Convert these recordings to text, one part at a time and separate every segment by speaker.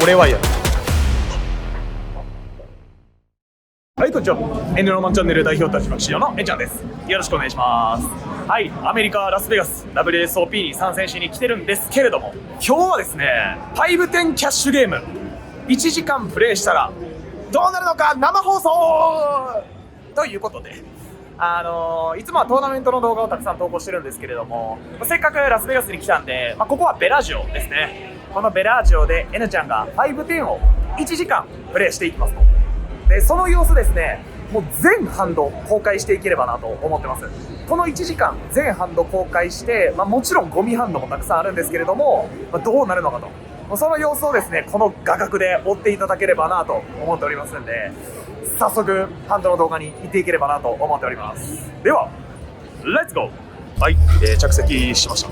Speaker 1: 俺はやる。はい、こんにちは。エンドロマンチャンネル代表取締役のエンちゃんです。よろしくお願いします。はい、アメリカ・ラスベガス WSOP に参戦しに来てるんですけれども、今日はですね、510キャッシュゲーム1時間プレイしたらどうなるのか生放送ということで、いつもはトーナメントの動画をたくさん投稿してるんですけれども、せっかくラスベガスに来たんで、ここはベラジオですね。このベラジオで N ちゃんが510を1時間プレイしていきますと。でその様子ですね、もう全ハンド公開していければなと思ってます。この1時間全ハンド公開して、もちろんゴミハンドもたくさんあるんですけれども、どうなるのかと、その様子をですね、この画角で追っていただければなと思っておりますんで、早速ハンドの動画に行っていければなと思っております。ではレッツゴー。はい、着席しました。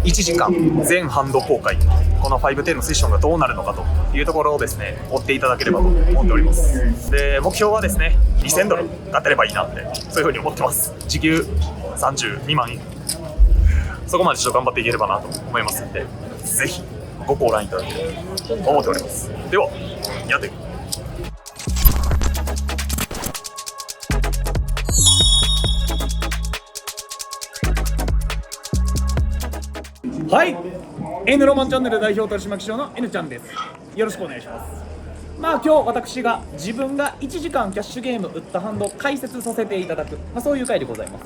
Speaker 1: 1時間全ハンド公開、この510のセッションがどうなるのかというところをですね、追っていただければと思っております。で目標はですね、2000ドル当たればいいなって、そういうふうに思ってます。時給32万円、そこまでちょっと頑張っていければなと思いますので、ぜひごご覧いただければと思っております。ではやっていく。はい、N ロマンチャンネル代表取締役の N ちゃんです。よろしくお願いします。今日私が自分が1時間キャッシュゲーム打ったハンドを解説させていただく、そういう回でございます。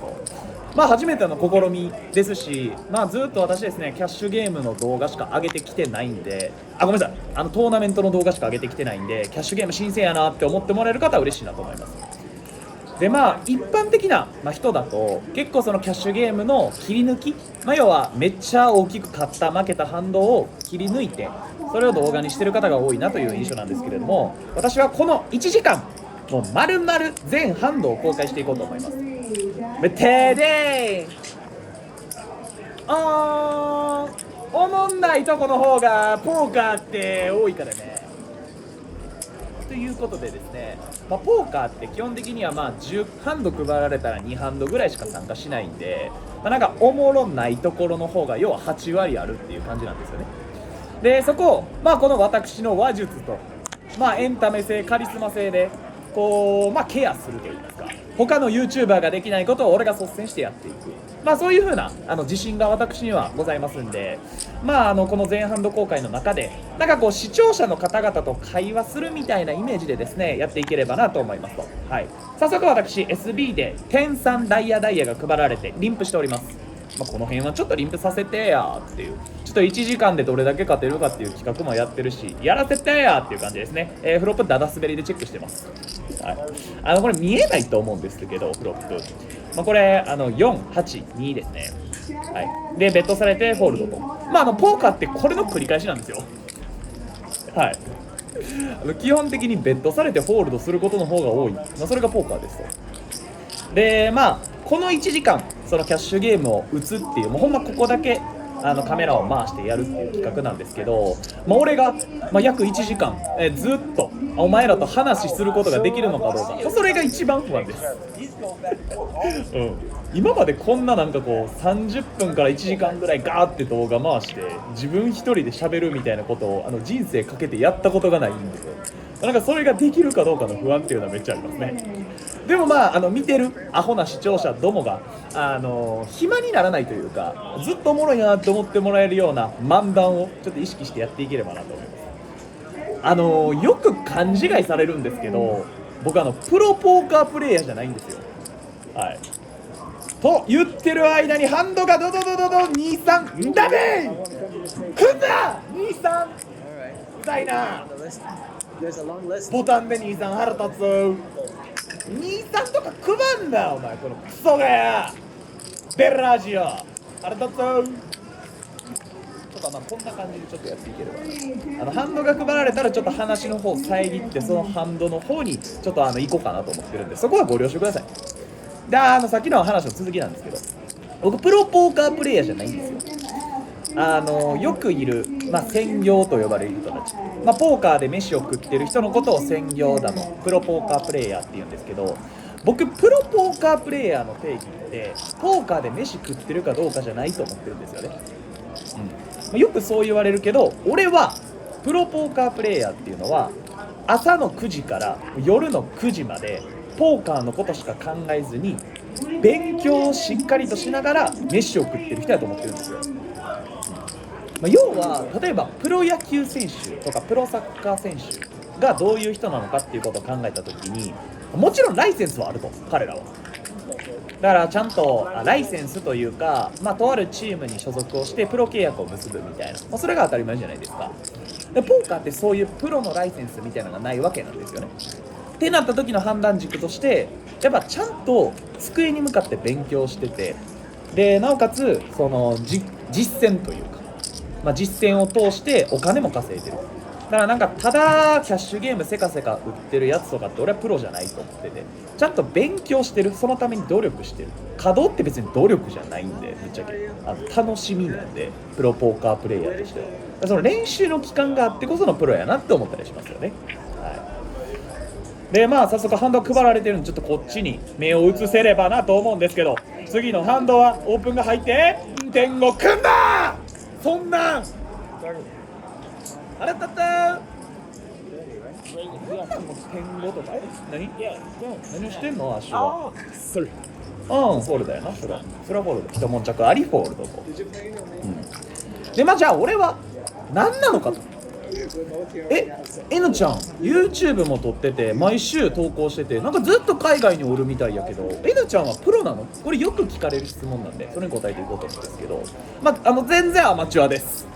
Speaker 1: 初めての試みですし、ずっと私ですね、キャッシュゲームの動画しか上げてきてないんで、ごめんなさい、トーナメントの動画しか上げてきてないんで、キャッシュゲーム新鮮やなって思ってもらえる方は嬉しいなと思います。で一般的な、人だと結構そのキャッシュゲームの切り抜き、要はめっちゃ大きく勝った負けたハンドを切り抜いてそれを動画にしてる方が多いなという印象なんですけれども、私はこの1時間もう丸々全ハンドを公開していこうと思います。てでーん、おもんないとこの方がポーカーって多いからね。ということでですね、ポーカーって基本的には10ハンド配られたら2ハンドぐらいしか参加しないんで、なんかおもろないところの方が要は8割あるっていう感じなんですよね。でそこをこの私の話術とエンタメ性カリスマ性でこうケアするといいますか、他の YouTuber ができないことを俺が率先してやっていく、そういう風な自信が私にはございますんで、この全ハンド公開の中で視聴者の方々と会話するみたいなイメージでですね、やっていければなと思いますと。早速私 SB で天産ダイヤが配られてリンプしております。この辺はちょっとリンプさせてやっていう、ちょっと1時間でどれだけ勝てるかっていう企画もやってるし、やらせてやっていう感じですね。フロップダダ滑りでチェックしてます。これ見えないと思うんですけど、フロップ、これ482ですね。でベットされてフォールドと、ポーカーってこれの繰り返しなんですよ。基本的にベットされてフォールドすることの方が多い、それがポーカーですと。でこの1時間そのキャッシュゲームを打つっていう、もうほんまここだけカメラを回してやるっていう企画なんですけど、俺が、約1時間、ずっとお前らと話することができるのかどうか、それが一番不安です。今までこんな30分から1時間ぐらいガーって動画回して自分一人で喋るみたいなことを人生かけてやったことがないんですよ。それができるかどうかの不安っていうのはめっちゃありますね。でも見てるアホな視聴者どもが暇にならないというか、ずっとおもろいなと思ってもらえるような漫談をちょっと意識してやっていければなと思います。よく勘違いされるんですけど、僕プロポーカープレイヤーじゃないんですよ。と言ってる間にハンドがドドドドド23ダメーくんな23うざいな、ボタンで23腹立つ。23とか配んなお前、このクソがやベラジオ腹立つ。こんな感じでちょっとやっていければ、ハンドが配られたらちょっと話の方遮って、そのハンドの方にちょっと行こうかなと思ってるんで、そこはご了承ください。でさっきの話の続きなんですけど、僕プロポーカープレイヤーじゃないんですよ。よくいる、専業と呼ばれる人たち、ポーカーで飯を食ってる人のことを専業だのプロポーカープレイヤーって言うんですけど、僕プロポーカープレイヤーの定義ってポーカーで飯食ってるかどうかじゃないと思ってるんですよね。よくそう言われるけど、俺はププロポーカープレイヤーっていうのは朝の9時から夜の9時までポーカーのことしか考えずに勉強をしっかりとしながら飯を食ってる人だと思ってるんですよ。要は例えばプロ野球選手とかプロサッカー選手がどういう人なのかっていうことを考えた時に、もちろんライセンスはあると、彼らは。だからちゃんとライセンスというか、とあるチームに所属をしてプロ契約を結ぶみたいな、それが当たり前じゃないですか。でポーカーってそういうプロのライセンスみたいなのがないわけなんですよね。ってなった時の判断軸としてやっぱちゃんと机に向かって勉強してて、でなおかつその実践というか、実践を通してお金も稼いでる。だからなんかただキャッシュゲームせかせか売ってるやつとかって俺はプロじゃないと思ってて、ちゃんと勉強してる、そのために努力してる。稼働って別に努力じゃないんで、ぶっちゃけ楽しみなんで、プロポーカープレイヤーとしてはその練習の期間があってこそのプロやなって思ったりしますよね。で早速ハンド配られてるんで、ちょっとこっちに目を移せればなと思うんですけど、次のハンドはオープンが入って天狗くんだ。そんなんあらたった天狗とか何してんの足は。それフォールだよな。それはフォールド、一悶着ありフォールドと、でじゃあ俺は何なのかと。N ちゃん YouTube も撮ってて毎週投稿してて、なんかずっと海外におるみたいやけど N ちゃんはプロなの？これよく聞かれる質問なんで、それに答えていこうと思うんですけど、全然アマチュアです。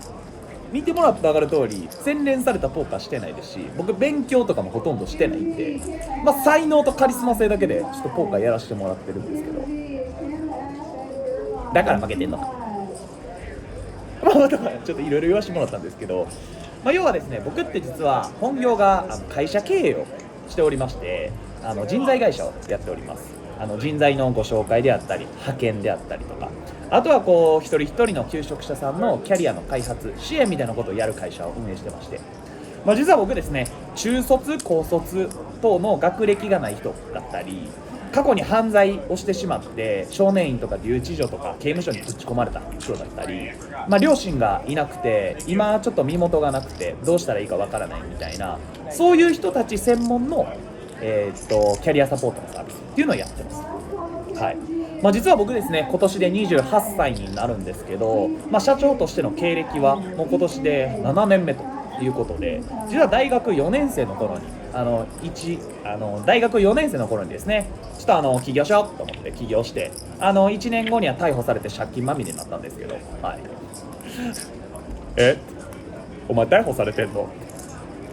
Speaker 1: 見てもらって分かる通り洗練されたポーカーしてないですし、僕勉強とかもほとんどしてないんで、才能とカリスマ性だけでちょっとポーカーやらせてもらってるんですけど、だから負けてんのか。ちょっといろいろ言わせてもらったんですけど、要はですね、僕って実は本業が会社経営をしておりまして、人材会社をやっております。人材のご紹介であったり派遣であったりとか、あとは一人一人の求職者さんのキャリアの開発支援みたいなことをやる会社を運営してまして、実は僕ですね、中卒高卒等の学歴がない人だったり、過去に犯罪をしてしまって少年院とか留置所とか刑務所にぶち込まれた人だったり、両親がいなくて今ちょっと身元がなくてどうしたらいいかわからないみたいな、そういう人たち専門の、キャリアサポートのサービスっていうのをやってます。実は僕ですね、今年で28歳になるんですけど、社長としての経歴はもう今年で7年目ということで、実は大学4年生の頃に大学4年生の頃にですね、ちょっと起業しようと思って起業して、1年後には逮捕されて借金まみれになったんですけど、お前逮捕されてんの？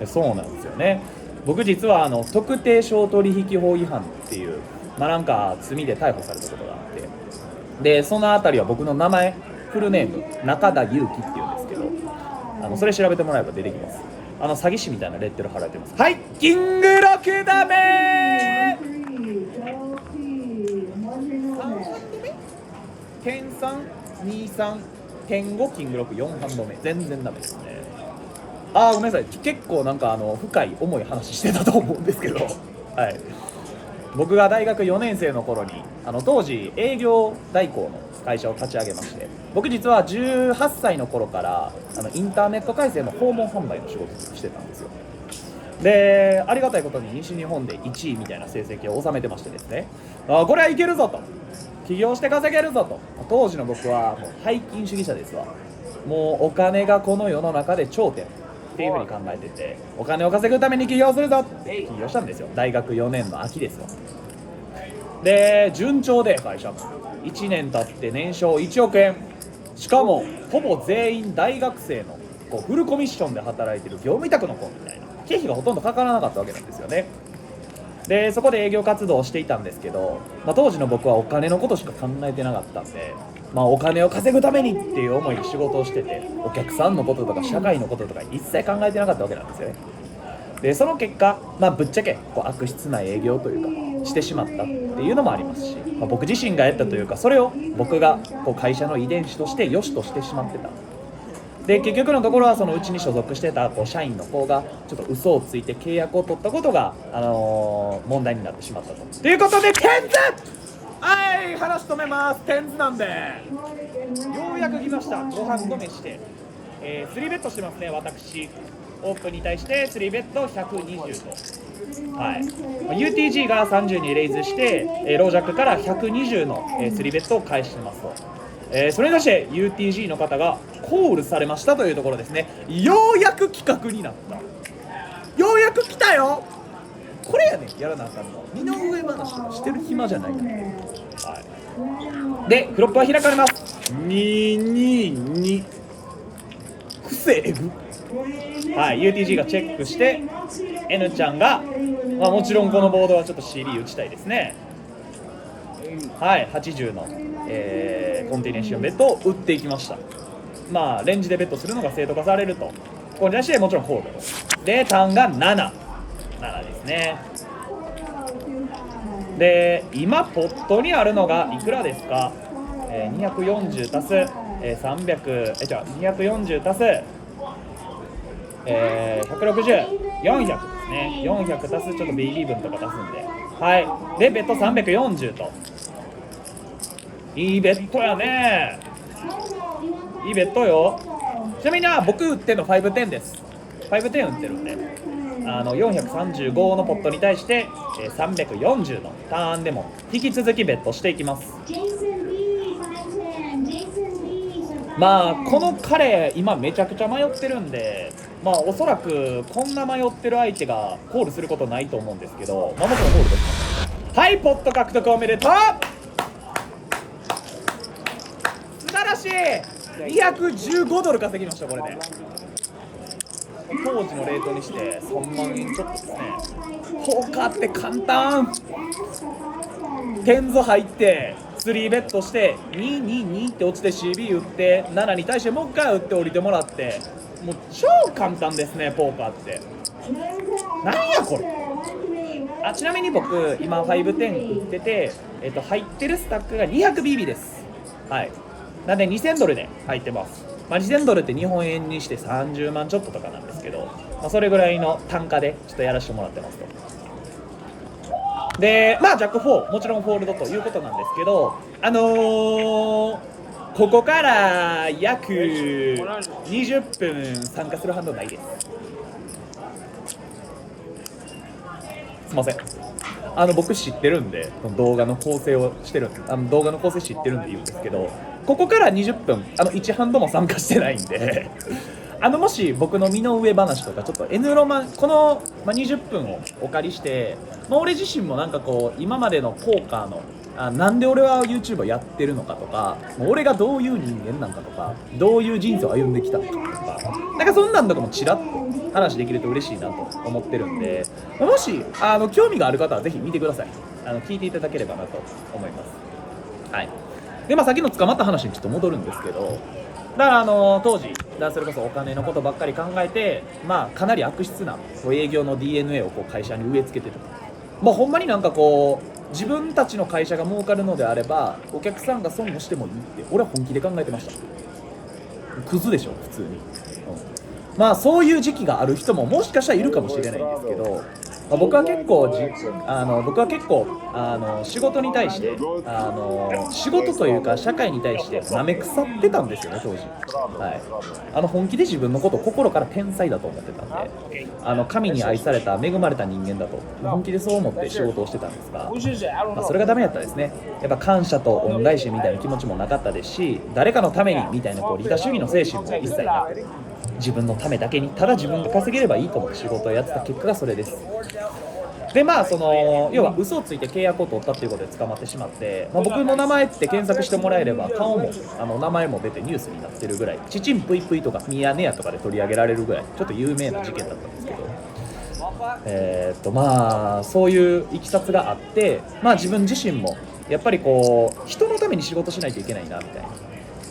Speaker 1: そうなんですよね。僕実は特定商取引法違反っていうなんか罪で逮捕されたことがあって、でそのあたりは僕の名前、フルネーム中田裕樹っていうんですけど、それ調べてもらえば出てきます。詐欺師みたいなレッテル貼られてます。はい、キング6ダメ点3、23、点5、キング6、4ハンド目、全然ダメですね。ごめんなさい、結構なんか深い重い話してたと思うんですけど、僕が大学4年生の頃に当時営業代行の会社を立ち上げまして、僕実は18歳の頃からインターネット回線の訪問販売の仕事をしてたんですよ。でありがたいことに西日本で1位みたいな成績を収めてましてですね、これはいけるぞと、起業して稼げるぞと。当時の僕はもう背筋主義者ですわ。もうお金がこの世の中で頂点っていう風に考えてて、お金を稼ぐために起業するぞって起業したんですよ。大学4年の秋ですよ。で順調で会社も1年経って年商1億円、しかもほぼ全員大学生のフルコミッションで働いてる業務委託の子みたいな、経費がほとんどかからなかったわけなんですよね。でそこで営業活動をしていたんですけど、当時の僕はお金のことしか考えてなかったんで、お金を稼ぐためにっていう思いで仕事をしてて、お客さんのこととか社会のこととか一切考えてなかったわけなんですよね。でその結果、ぶっちゃけ悪質な営業というかしてしまったっていうのもありますし、僕自身がやったというか、それを僕が会社の遺伝子として良しとしてしまってた。で結局のところはそのうちに所属してた社員の子がちょっと嘘をついて契約を取ったことが、問題になってしまったということで、テンズ、話止めます。テンズなんでようやく来ました。ご飯止めして、3ベットしてますね私。オープンに対して3ベッド120と、はい、UTG が30にレイズして、ロージャックから120の、3ベッドを返してますと、それに対して UTG の方がコールされましたというところですね。ようやく企画になった、ようやく来たよ。これやねんやらなあかんの。身の上話とかしてる暇じゃないの、はい、でフロップは開かれます。222癖えぐ、はい、UTG がチェックして N ちゃんが、もちろんこのボードはちょっと CD 打ちたいですね。はい、80の、コンティネーションベッドを打っていきました。レンジでベットするのが正当化されると。ここに対してもちろんコールで、ターンが7ですね。で今ポットにあるのがいくらですか。240足す、300、240足す、160、400ですね。400足すちょっと B リーブンとか足すんで、はい。でベット340と、いいベッドやね。いいベッドよ。ちなみに僕打ってるの510です。510打ってるんで、435のポットに対して、340のターンでも引き続きベットしていきます。この彼今めちゃくちゃ迷ってるんで、おそらくこんな迷ってる相手がコールすることないと思うんですけど、もちろんコールです。はい、ポット獲得おめでとう。素晴らしい。215ドル稼ぎました。これで当時のレートにして3万円ちょっとですね。ポーカーって簡単。テンゾ入って3ベットして222って落ちて CB 打って7に対してもう一回打って降りてもらって、もう超簡単ですね、ポーカーって。何やこれ。ちなみに僕今510打ってて、入ってるスタックが 200BB です。はい、なんで2000ドルで入ってます。2000ドルって日本円にして30万ちょっととかなんですけど、それぐらいの単価でちょっとやらせてもらってますと。でジャック4もちろんフォールドということなんですけど、ここから約20分参加するハンドないです。すいません。僕知ってるんで、動画の構成をしてるんで、動画の構成知ってるんで言うんですけど、ここから20分1ハンドも参加してないんでもし僕の身の上話とかちょっと N ロマンこの、20分をお借りして、俺自身もなんかこう今までのポーカーのなんで俺は YouTube をやってるのかとか、俺がどういう人間なんかとか、どういう人生を歩んできたのかとか、なんかそんなんとかもちらっと話できると嬉しいなと思ってるんで、もし興味がある方はぜひ見てください。聞いていただければなと思います。はい。でさっきの捕まった話にちょっと戻るんですけど、だから当時それこそお金のことばっかり考えて、かなり悪質な営業の DNA をこう会社に植え付けてた。ほんまになんかこう自分たちの会社が儲かるのであればお客さんが損をしてもいいって俺は本気で考えてました。クズでしょ普通に、そういう時期がある人ももしかしたらいるかもしれないんですけど、僕は結構仕事に対して仕事というか社会に対して舐め腐ってたんですよね当時。はい、本気で自分のことを心から天才だと思ってたんで、神に愛された恵まれた人間だと本気でそう思って仕事をしてたんですが、それがダメだったですね。やっぱ感謝と恩返しみたいな気持ちもなかったですし、誰かのためにみたいな利他主義の精神も一切なく、自分のためだけにただ自分が稼げればいいと思って仕事をやってた結果がそれです。で要は嘘をついて契約を取ったっていうことで捕まってしまって、僕の名前って検索してもらえれば顔も名前も出てニュースになってるぐらい、チチンプイプイとかミヤネ屋とかで取り上げられるぐらいちょっと有名な事件だったんですけど、そういういきさつがあって、自分自身もやっぱりこう人のために仕事しないといけないなみたいな、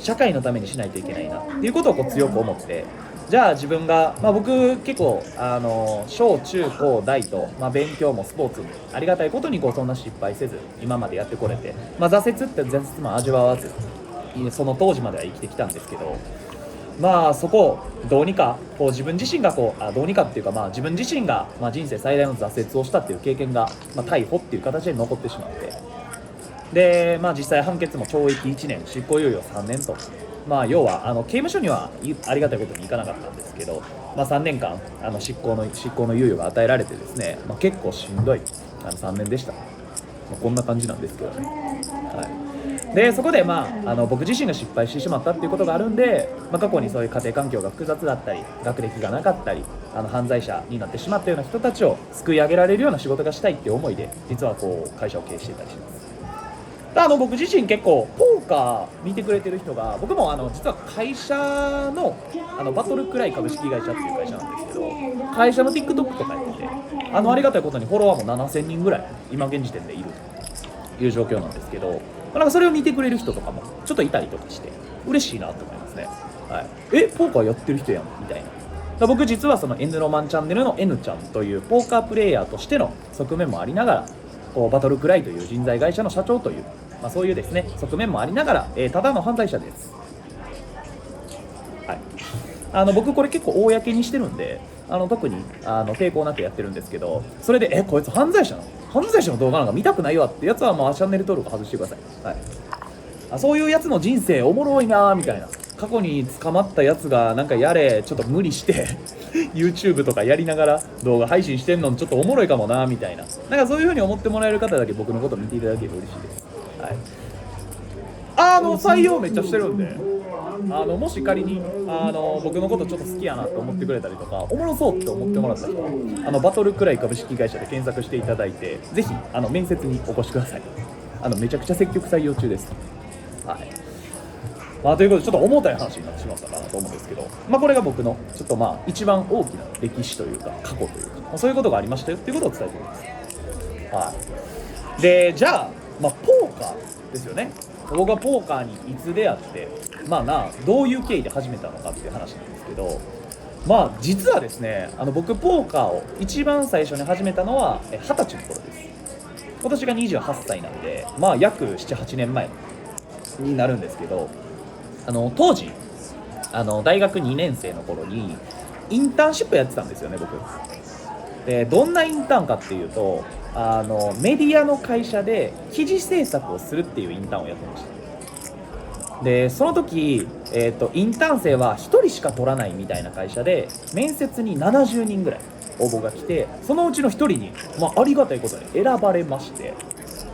Speaker 1: 社会のためにしないといけないなっていうことをこう強く思って、じゃあ自分が、僕結構小中高大と、勉強もスポーツもありがたいことにそんな失敗せず今までやってこれて、挫折って挫折も味わわずその当時までは生きてきたんですけど、そこをどうにかこう自分自身がどうにかっていうか、自分自身が人生最大の挫折をしたっていう経験が、逮捕っていう形で残ってしまって、で実際判決も懲役1年執行猶予3年と、まあ要は刑務所にはありがたいことに行かなかったんですけど、まあ、3年間執行の猶予が与えられてですね、まあ、結構しんどい3年でした。まあ、こんな感じなんですけどね。はい、でそこで、まあ、僕自身が失敗してしまったっていうことがあるんで、まあ、過去にそういう家庭環境が複雑だったり学歴がなかったり犯罪者になってしまったような人たちを救い上げられるような仕事がしたいっていう思いで実はこう会社を経営していたりします。僕自身結構ポーカー見てくれてる人が、僕も実は会社のバトルクライ株式会社っていう会社なんですけど、会社の TikTok とかやってて、ありがたいことにフォロワーも7000人ぐらい今現時点でいるという状況なんですけど、なんかそれを見てくれる人とかもちょっといたりとかして嬉しいなと思いますね。はい、ポーカーやってる人やんみたいな。僕実はその N ロマンチャンネルの N ちゃんというポーカープレイヤーとしての側面もありながら、こうバトルクライという人材会社の社長という、まあ、そういうですね側面もありながら、ただの犯罪者です。はい、僕これ結構公にしてるんで、特に抵抗なくやってるんですけど、それでこいつ犯罪者なの、犯罪者の動画なんか見たくないわってやつは、まあチャンネル登録外してください。はい、そういうやつの人生おもろいなみたいな、過去に捕まったやつがなんかやれちょっと無理してYouTube とかやりながら動画配信してんのちょっとおもろいかもなみたいな、なんかそういう風に思ってもらえる方だけ僕のこと見ていただけると嬉しいです。はい、採用めっちゃしてるんで、もし仮に僕のことちょっと好きやなと思ってくれたりとか、おもろそうって思ってもらった人はバトルクライ株式会社で検索していただいて、ぜひ面接にお越しください。めちゃくちゃ積極採用中です。はい、まあ、ということでちょっと重たい話になってしまったかなと思うんですけど、まあ、これが僕のちょっとまあ一番大きな歴史というか過去というか、まあ、そういうことがありましたよっていうことを伝えております。はい、でじゃあ、まあ、ポーカーですよね。僕はポーカーにいつ出会って、まあどういう経緯で始めたのかっていう話なんですけど、まあ実はですね、僕ポーカーを一番最初に始めたのは20歳の頃です。今年が28歳なんで、まあ約 7,8 年前になるんですけど、当時大学2年生の頃にインターンシップやってたんですよね、僕。でどんなインターンかっていうと、メディアの会社で記事制作をするっていうインターンをやってました。でその時、インターン生は1人しか取らないみたいな会社で、面接に70人ぐらい応募が来て、そのうちの1人に、まありがたいことに選ばれまして、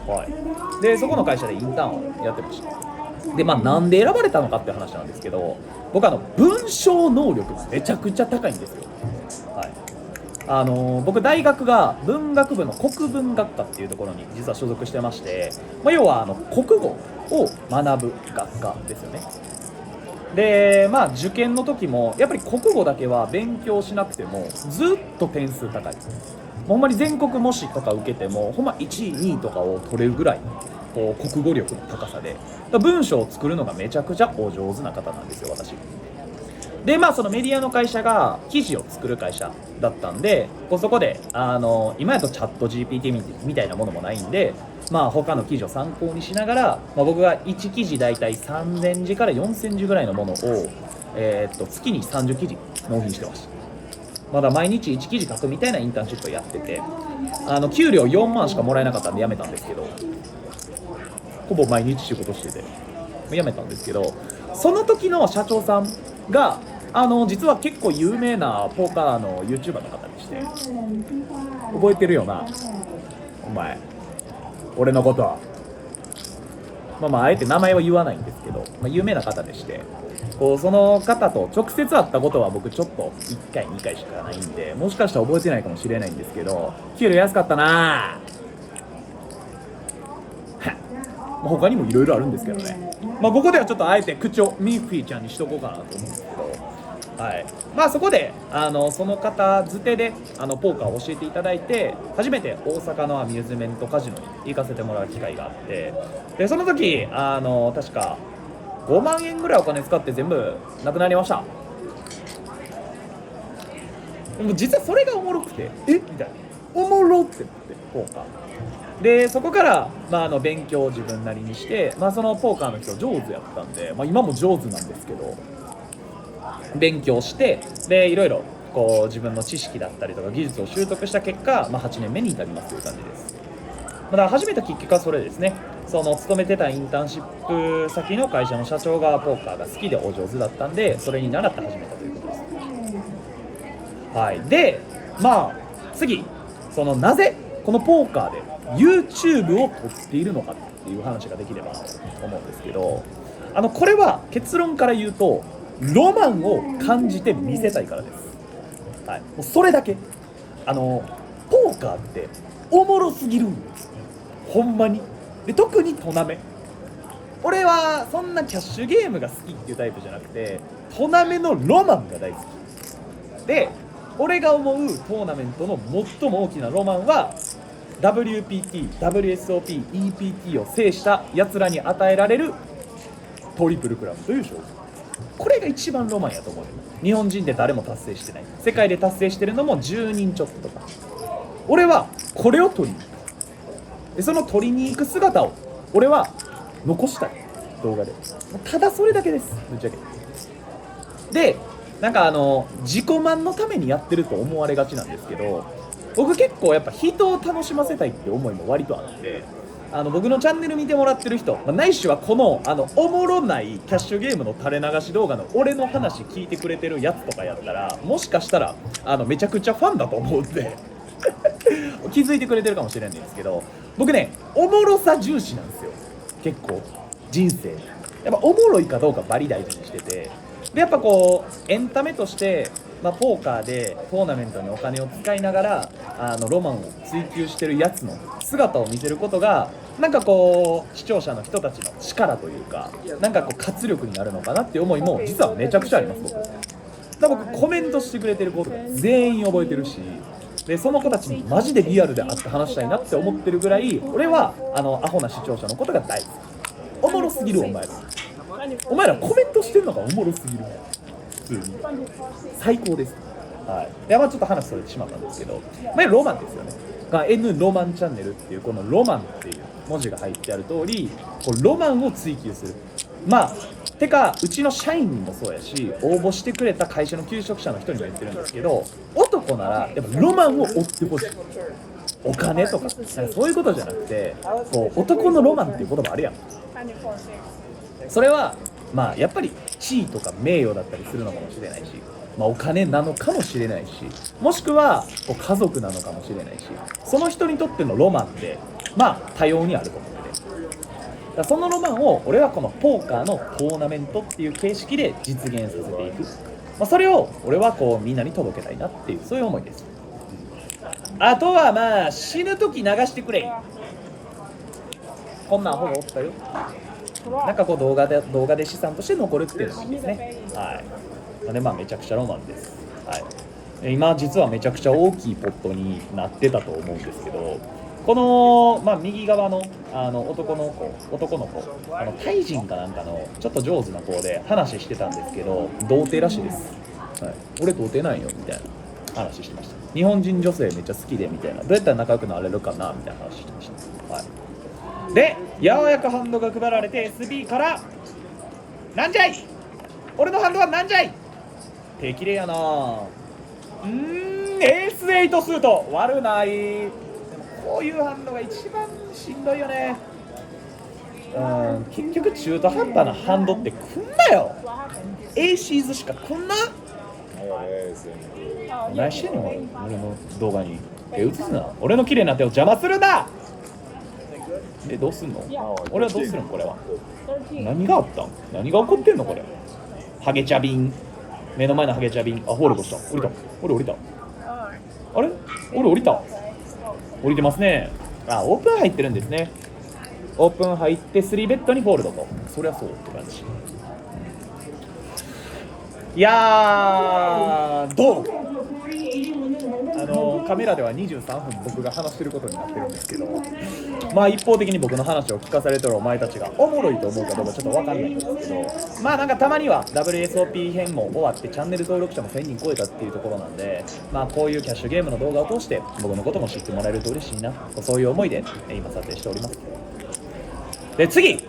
Speaker 1: はい、でそこの会社でインターンをやってました。でまあなんで選ばれたのかって話なんですけど、僕文章能力がめちゃくちゃ高いんですよ。はい、僕大学が文学部の国文学科っていうところに実は所属してまして、まあ、要は国語を学ぶ学科ですよね。でまあ受験の時もやっぱり国語だけは勉強しなくてもずっと点数高い。ほんまに全国模試とか受けてもほんま1位2位とかを取れるぐらいこう国語力の高さで、文章を作るのがめちゃくちゃお上手な方なんですよ、私。でまあそのメディアの会社が記事を作る会社だったんで、そこで今やとチャット GPT みたいなものもないんで、まあ他の記事を参考にしながら、まあ、僕が1記事だいたい3000字から4000字ぐらいのものを、月に30記事納品してました。まだ毎日1記事書くみたいなインターンシップをやってて、給料4万しかもらえなかったんで辞めたんですけど、ほぼ毎日仕事してて辞めたんですけど、その時の社長さんが実は結構有名なポーカーの YouTuber の方でして、覚えてるよなお前俺のことは。まああえて名前は言わないんですけど、まあ、有名な方でして、その方と直接会ったことは僕ちょっと1回2回しかないんで、もしかしたら覚えてないかもしれないんですけど、給料安かったな他にもいろいろあるんですけどね、まあ、ここではちょっとあえて口をミッフィーちゃんにしとこうかなと思うんですけど、はい、まあそこでその方づてでポーカーを教えていただいて、初めて大阪のアミューズメントカジノに行かせてもらう機会があって、でその時確か5万円ぐらいお金使って全部なくなりました。でも実はそれがおもろくて、みたいな、おもろってなってポーカーで、そこから、まあ、勉強を自分なりにして、まあ、そのポーカーの人上手やったんで、まあ、今も上手なんですけど、勉強してでいろいろこう自分の知識だったりとか技術を習得した結果、まあ、8年目に至りますという感じです。だから始めたきっかけはそれですね。その勤めてたインターンシップ先の会社の社長がポーカーが好きでお上手だったんで、それに習って始めたということです。はい、でまあ次、そのなぜこのポーカーで YouTube を撮っているのかっていう話ができればと思うんですけど、これは結論から言うとロマンを感じて見せたいからです。はい、もうそれだけ。ポーカーっておもろすぎるんです、ほんまに。で特にトナメ、俺はそんなキャッシュゲームが好きっていうタイプじゃなくて、トナメのロマンが大好きで、俺が思うトーナメントの最も大きなロマンは WPT、WSOP、EPT を制したやつらに与えられるトリプルクラブという賞。これが一番ロマンやと思う。日本人で誰も達成してない、世界で達成してるのも10人ちょっととか。俺はこれを取りに行く。でその取りに行く姿を俺は残したい、動画で。ただそれだけです、ぶっちゃけ。でなんか自己満のためにやってると思われがちなんですけど、僕結構やっぱ人を楽しませたいって思いも割とあって、僕のチャンネル見てもらってる人、ないしはこのおもろないキャッシュゲームの垂れ流し動画の俺の話聞いてくれてるやつとかやったら、もしかしたらめちゃくちゃファンだと思うんで気づいてくれてるかもしれないんですけど、僕ねおもろさ重視なんですよ。結構人生やっぱおもろいかどうかバリ大事にしてて、でやっぱこうエンタメとして、ポーカーでトーナメントにお金を使いながらロマンを追求してるやつの姿を見せることが、なんかこう視聴者の人たちの力というか、なんかこう活力になるのかなっていう思いも実はめちゃくちゃあります。僕コメントしてくれてる子とか全員覚えてるし、でその子たちにマジでリアルで会って話したいなって思ってるぐらい、俺はアホな視聴者のことが大好き。おもろすぎるお前らコメントしてるのがおもろすぎる、普通に最高です。はい、でちょっと話それてしまったんですけど、ロマンですよね。N ロマンチャンネルっていうこのロマンっていう文字が入ってある通り、こうロマンを追求する。てかうちの社員にもそうやし、応募してくれた会社の求職者の人にも言ってるんですけど、男ならやっぱロマンを追ってほしい。お金とかそういうことじゃなくて、こう男のロマンっていう言葉あるやん。それはやっぱり地位とか名誉だったりするのかもしれないし、お金なのかもしれないし、もしくはこう家族なのかもしれないし、その人にとってのロマンって多様にあると思ってて、だそのロマンを俺はこのポーカーのトーナメントっていう形式で実現させていく、それを俺はこうみんなに届けたいなっていう、そういう思いです。あとは死ぬ時流してくれ、こんなんほぼおったよ。なんかこう動画で資産として残るっていうのもいいですね。はい。でめちゃくちゃロマンです。はい。今実はめちゃくちゃ大きいポットになってたと思うんですけど、この右側の男の子タイ人かなんかのちょっと上手な子で話してたんですけど、童貞らしいです。はい。俺童貞なんよみたいな話してました。日本人女性めっちゃ好きでみたいな、どうやったら仲良くなれるかなみたいな話してました。はい。で、やわやかハンドが配られて SB からなんじゃい、俺のハンドはなんじゃい、手綺麗やな。エース8スート悪ない。でもこういうハンドが一番しんどいよね。結局中途半端なハンドってくんなよ。エーシーズしかくんな。何してんの俺の動画に手映すな。俺の綺麗な手を邪魔するな。どうすんの？俺はどうするのこれは。何があったん？何が起こってんのこれ。ハゲチャビン。目の前のハゲチャビン。ホール越した。降りた。俺降りた。あれ？俺降りた。降りてますね。オープン入ってるんですね。オープン入って3ベッドにフォールドと。そりゃそうって感じ。いやー、どう？カメラでは23分僕が話してることになってるんですけど、一方的に僕の話を聞かされてるお前たちがおもろいと思うかどうかちょっと分かんないんですけど、なんかたまには WSOP 編も終わってチャンネル登録者も1000人超えたっていうところなんで、こういうキャッシュゲームの動画を通して僕のことも知ってもらえると嬉しいな、そういう思いで今撮影しております。で次、よ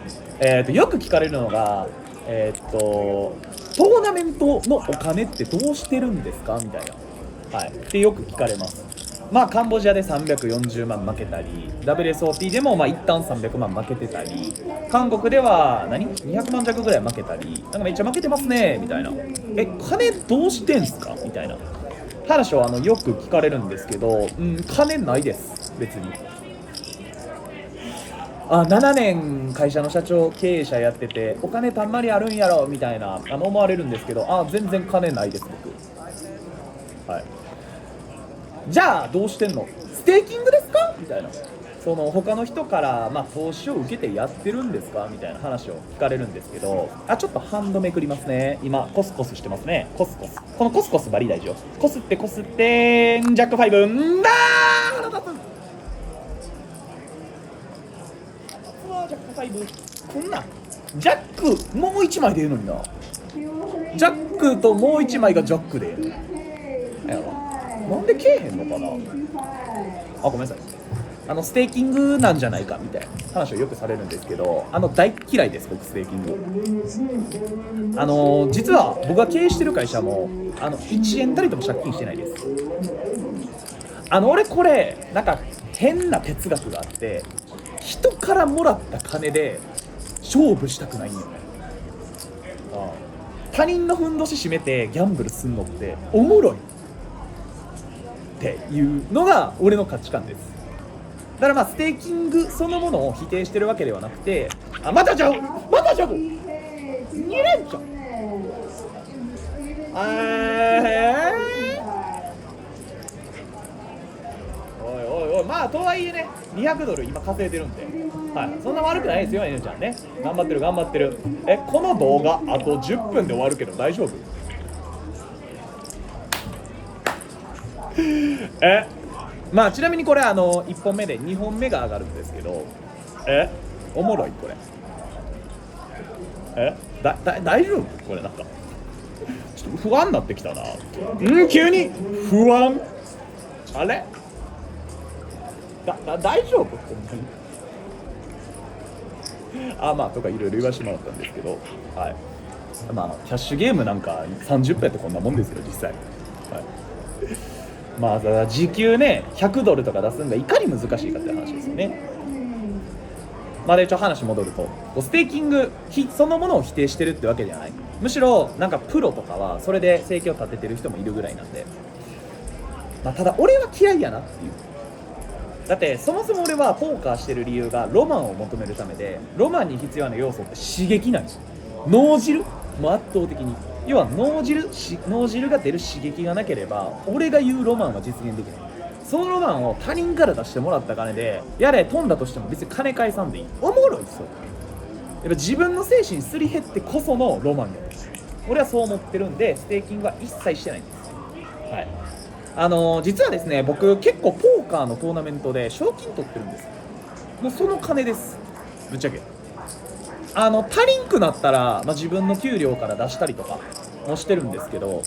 Speaker 1: く聞かれるのがトーナメントのお金ってどうしてるんですかみたいな、ってよく聞かれます。まあカンボジアで340万負けたり WSOP でもまあ一旦300万負けてたり、韓国では200万弱ぐらい負けたり、なんかめっちゃ負けてますねみたいな、金どうしてんすかみたいな話をよく聞かれるんですけど、金ないです別に。7年会社の社長経営者やっててお金たんまりあるんやろみたいな思われるんですけど、全然金ないです僕。はい。じゃあどうしてんの、ステーキングですかみたいな、その他の人から投資を受けてやってるんですかみたいな話を聞かれるんですけど、ちょっとハンドめくりますね。今コスコスしてますね。コスコス、このコスコスバリ大事よ。コスってジャック5んだー腹立つ。ジャック5こんなジャックもう1枚でええのにな。ジャックともう1枚がジャックでやろ。なんでけえへんのかな。ごめんなさい。ステーキングなんじゃないかみたいな話をよくされるんですけど、大嫌いです僕ステーキング。実は僕が経営してる会社も1円たりとも借金してないです。俺これなんか変な哲学があって、人からもらった金で勝負したくないんよね。他人のふんどし締めてギャンブルすんのっておもろいっていうのが俺の価値観です。だからステーキングそのものを否定してるわけではなくて、またじゃん2連チャンおいとはいえね200ドル今稼いでるんで、そんな悪くないですよ。N ちゃんね頑張ってる。この動画あと10分で終わるけど大丈夫？ちなみにこれ1本目で2本目が上がるんですけど、おもろいこれ。大丈夫これ。なんかちょっと不安になってきたな。急に不安。あれ大丈夫ほんまに。とかいろいろ言わせてもらったんですけど、キャッシュゲームなんか30分やってこんなもんですよ実際。時給ね100ドルとか出すのがいかに難しいかって話ですよね。で一応話戻ると、ステーキングそのものを否定してるってわけじゃない。むしろなんかプロとかはそれで生計を立ててる人もいるぐらいなんで、ただ俺は嫌いやなっていう。だってそもそも俺はポーカーしてる理由がロマンを求めるためで、ロマンに必要な要素って刺激なんですよ。脳汁も圧倒的に。要は脳汁が出る刺激がなければ俺が言うロマンは実現できない。そのロマンを他人から出してもらった金でやれ飛んだとしても別に金返さんでいい。おもろいっすよ。やっぱ自分の精神すり減ってこそのロマンや。俺はそう思ってるんでステーキングは一切してないんです。実はですね僕結構ポーカーのトーナメントで賞金取ってるんです。もうその金ですぶっちゃけ。足りんくなったら、自分の給料から出したりとかもしてるんですけど、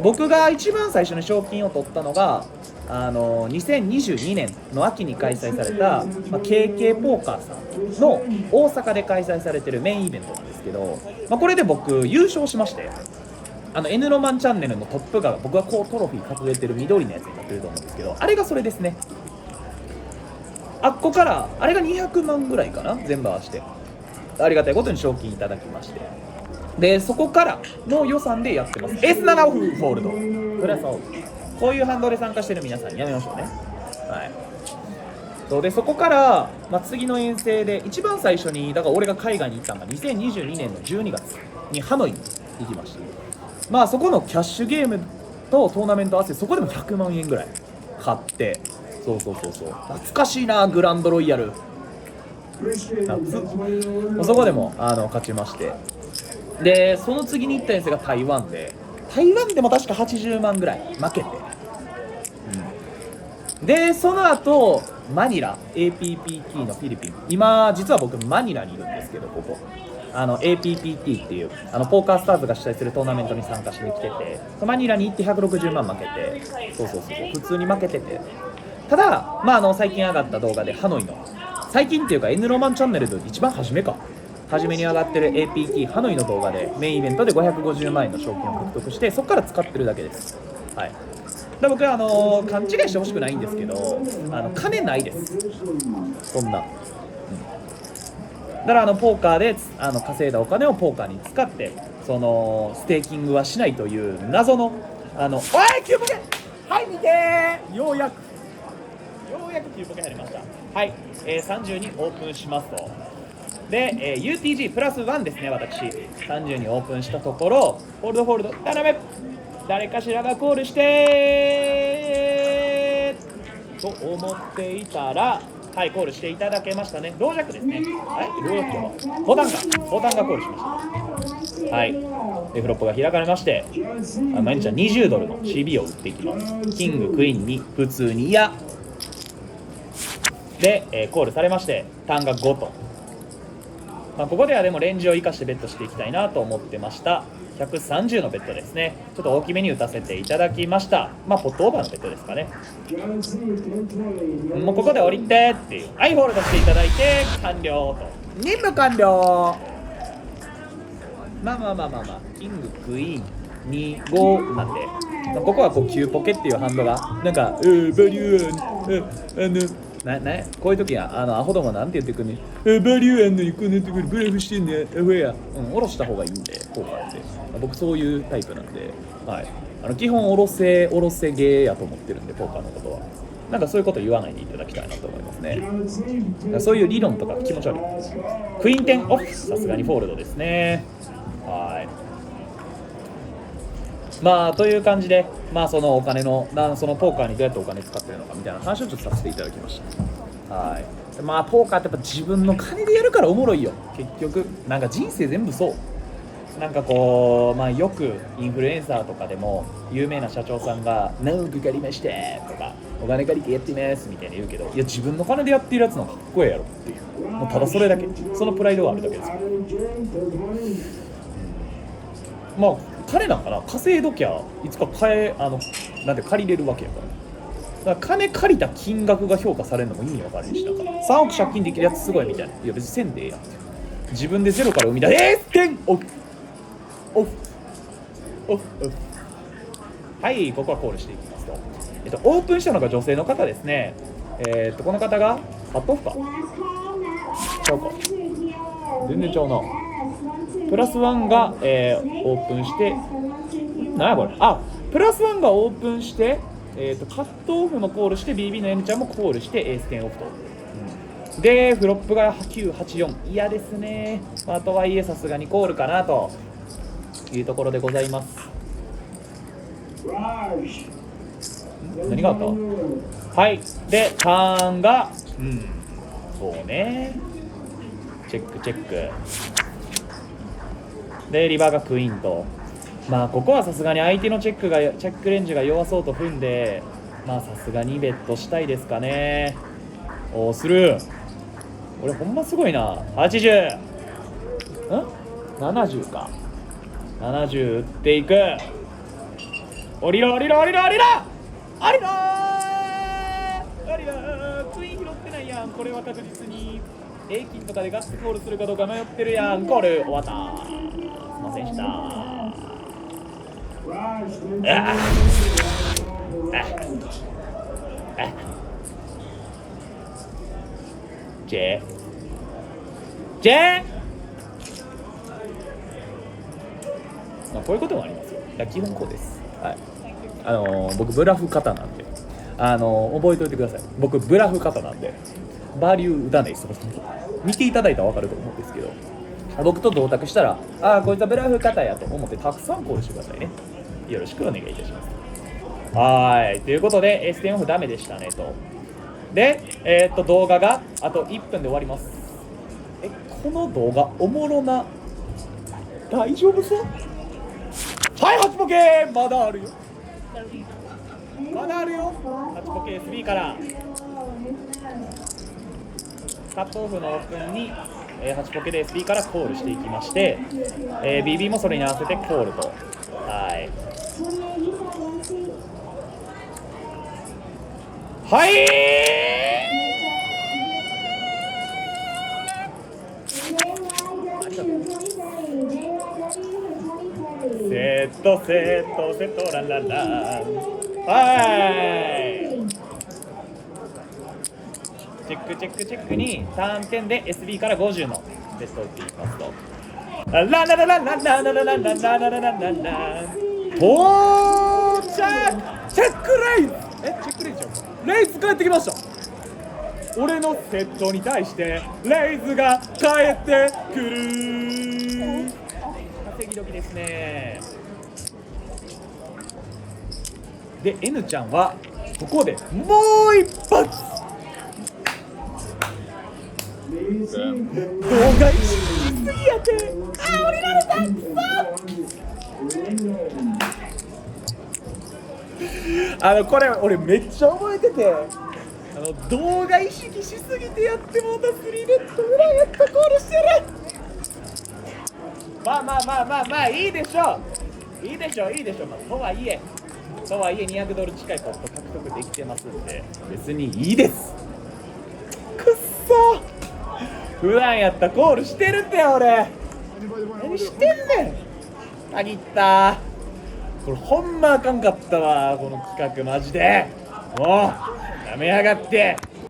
Speaker 1: 僕が一番最初に賞金を取ったのが2022年の秋に開催された、KK ポーカーさんの大阪で開催されてるメインイベントなんですけど、これで僕優勝しまして、N ロマンチャンネルのトップが僕がこうトロフィー掲げてる緑のやつになってると思うんですけど、あれがそれですね。ここからあれが200万ぐらいかな、全部合わせてありがたいことに賞金いただきまして、でそこからの予算でやってます。 S7 オフフォールドプラスオフ、こういうハンドで参加してる皆さんやめましょうね。そうでそこから、次の遠征で一番最初にだから俺が海外に行ったのが2022年の12月にハノイに行きました。そこのキャッシュゲームとトーナメント合わせてそこでも100万円ぐらい買って、そう懐かしいな、グランドロイヤルそこでも勝ちまして、でその次に行った遠征が台湾でも確か80万ぐらい負けて、でその後マニラ APPT のフィリピン、今実は僕マニラにいるんですけど、ここAPPT っていうポーカースターズが主催するトーナメントに参加しに来てて、マニラに行って160万負けて、そう普通に負けてて、ただ最近上がった動画でハノイの最近っていうか N ロマンチャンネルで一番初めに上がってる APT ハノイの動画でメインイベントで550万円の賞金を獲得して、そこから使ってるだけです。はい。僕は勘違いしてほしくないんですけど、金ないです。そんな。だからポーカーで稼いだお金をポーカーに使ってステーキングはしないという謎のおい9ポケはい見てーようやく9ポケ入りました。はい、30にオープンしますと。で、UTG プラス1ですね。私30にオープンしたところホールド頼め誰かしらがコールしてと思っていたら、はい、コールしていただけましたね。同弱ですね。はい、同弱とボタンがコールしました。はい、でフロップが開かれまして、毎日は20ドルの CB を打っていきます。キングクイーンに普通に嫌で、コールされましてターンが5と、ここではでもレンジを生かしてベットしていきたいなと思ってました。130のベッドですね。ちょっと大きめに打たせていただきました。ポットオーバーのベッドですかね。もうここで降りてっていう、はい、ホールドしていただいて完了と。任務完了。キングクイーン25なんで、ここはこう9ポケっていうハンドがなんかバリューこういう時はアホどもなんて言ってくんねん、バリューあんのにこうなってくるブラフしてんねんアホや、下ろした方がいいんでポーカーって、僕そういうタイプなんで、はい、基本下ろせゲーやと思ってるんで、ポーカーのことはなんかそういうこと言わないでいただきたいなと思いますね。そういう理論とか気持ち悪い。クイーン10オフ、さすがにフォールドですね。はい、という感じで、そのお金のそのポーカーにどうやってお金使ってるのかみたいな話をちょっとさせていただきました。はい、ポーカーってやっぱ自分の金でやるからおもろいよ。結局なんか人生全部そう。なんかこう、よくインフルエンサーとかでも有名な社長さんが何億借りましたとかお金借りてやってますみたいに言うけど、いや自分の金でやってるやつのかっこええやろっていう、もうただそれだけ、そのプライドがあるだけですよ。金なんかな、稼いどきゃいつかなんて借りれるわけやから。だから金借りた金額が評価されるのも意味わかるし、だから3億借金できるやつすごいみたいな、いや別にせんでええやんって、自分でゼロから生み出オフはい、ここはコールしていきますと、オープンしたのが女性の方ですね。この方がカットオフかちゃうか、全然ちゃうな。プラス1が、オープンして、なんやこれ、プラス1がオープンして、カットオフもコールして BB の N ちゃんもコールしてエース10オフと、でフロップが984、嫌ですね。とはいえさすがにコールかなというところでございます。何があった？はい、でターンがそうね、チェックでリバーがクイーンと、ここはさすがに相手のチェックレンジが弱そうと踏んで、さすがにベットしたいですかね。スルー、俺ほんますごいな。80、70か、70打っていく。降りろクイーン拾ってないやん。これは確実に平均とかでガッツコールするかどうか迷ってるやん。コール終わった、すいませんでした。ジェこういうこともありますよ。基本こうです。はい、僕ブラフ型なんで、覚えておいてください。僕ブラフ型なんでバリュー打たないです。見ていただいたら分かると思うんですけど、僕と同卓したらこいつはブラフ型やと思ってたくさんコールしてくださいね。よろしくお願いいたします。はい、ということで S10 オフダメでしたねと。で、動画があと1分で終わります。この動画おもろな、大丈夫そう？はい、8ポケまだあるよ8ポケ SB からカットオフのオープンに、8ポケで SB からコールしていきまして、BB もそれに合わせてコールと、はいセットランランラン。はいチェックにターン10で SB から50のベストを打っていきますとランランランランランランランランランランランランランランラン到着チェックレイズチェックレイズレイズ帰ってきました俺のセットに対してレイズが帰ってくる稼ぎ時ですねで N ちゃんはここでもう一発動画意識しすぎやて降りられたこれ俺めっちゃ覚えてて動画意識しすぎてやってもうた3ネット裏やったコールしてるまあいいでしょとはいえ200ドル近いポット獲得できてますんで別にいいですくっそ普段やったコールしてるって俺何してんねんあぎったこれほんまあかんかったわこの企画マジでもうやめやがって